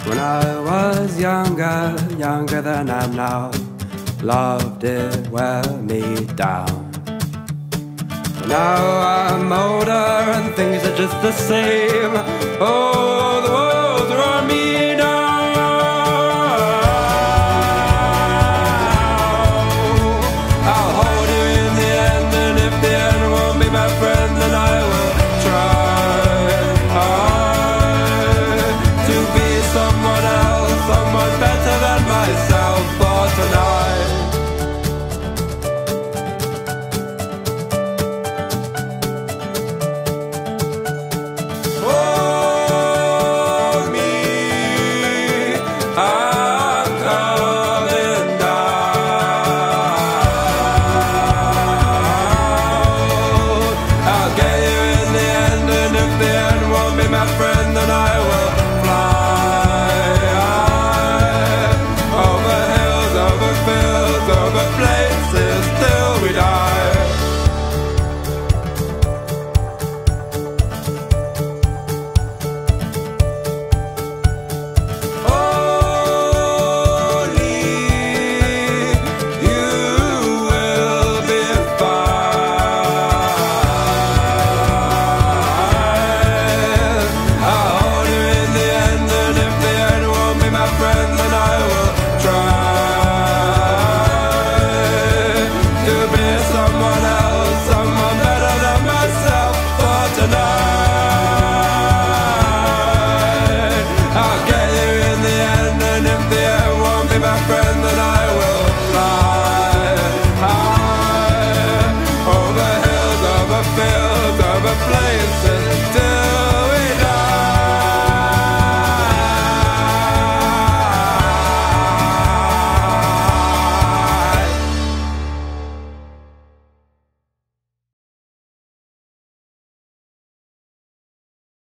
When I was younger, younger than I'm now, love did wear me down. Now I'm older and things are just the same. Oh, the world's run me down. I'll hold you in the end, and if the end won't be my friend, then I will try to be someone else, someone better than myself. But for now